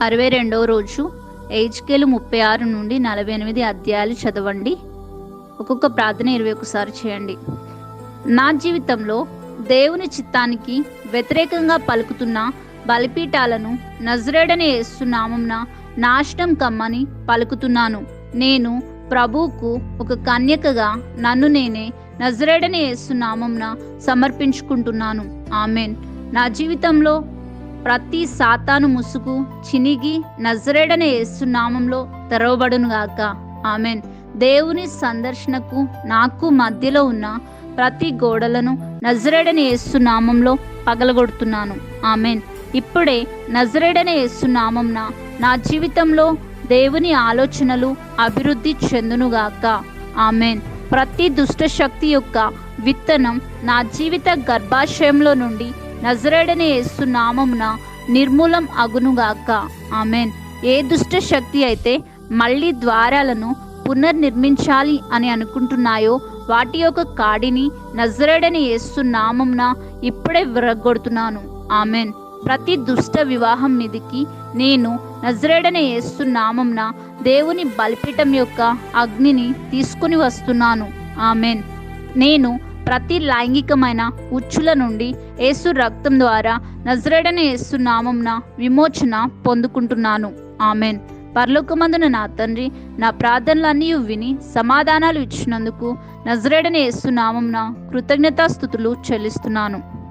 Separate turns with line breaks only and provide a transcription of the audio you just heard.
62వ రోజు హెజ్కేలు 36 నుండి 48 అధ్యాయాలు చదవండి. ఒక్కొక్క ప్రార్థన 21 సార్లు చేయండి. నా జీవితంలో దేవుని చిత్తానికి వ్యతిరేకంగా పలుకుతున్న బలిపీఠాలను నజరేయుడైన యేసు నామమున నాశనం కమ్మని పలుకుతున్నాను. నేను ప్రభువుకు ఒక కన్యకగా నన్ను నేనే నజరేయుడైన యేసు నామమున సమర్పించుకుంటున్నాను. ఆమేన్. నా జీవితంలో ప్రతి సాతాను ముసుగు చినిగి నజరేయుడైన యేసు నామంలో తెరవబడును గాక. ఆమేన్. దేవుని సందర్శనకు నాకు మధ్యలో ఉన్న ప్రతి గోడలను నజరేయుడైన యేసు నామంలో పగలగొడుతున్నాను. ఆమేన్. ఇప్పుడే నజరేయుడైన యేసు నామంన నా జీవితంలో దేవుని ఆలోచనలు అభివృద్ధి చెందునుగాక. ఆమేన్. ప్రతి దుష్ట శక్తి యొక్క విత్తనం నా జీవిత గర్భాశయంలో నుండి నజరేయుడైన యేసు నామమున నిర్మూలం అగునుగాక. ఆమేన్. ఏ దుష్ట శక్తి అయితే మళ్ళీ ద్వారాలను పునర్నిర్మించాలి అని అనుకుంటున్నాయో వాటి యొక్క కాడిని నజరేయుడైన యేసు నామమున ఇప్పుడే విరగొడుతున్నాను. ఆమేన్. ప్రతి దుష్ట వివాహం మీదికి నేను నజరేయుడైన యేసు నామమున దేవుని బలిపీఠం యొక్క అగ్నిని తీసుకుని వస్తున్నాను. ఆమేన్. నేను ప్రతి లైంగికమైన ఉచ్చుల నుండి యేసు రక్తం ద్వారా నజరేయుడైన యేసు నామమున విమోచన పొందుకుంటున్నాను. ఆమేన్. పరలోకమందున నా తండ్రి, నా ప్రార్థనలన్నీ విని సమాధానాలు ఇచ్చినందుకు నజరేయుడైన యేసు నామమున కృతజ్ఞతాస్తుతులు చెల్లిస్తున్నాను.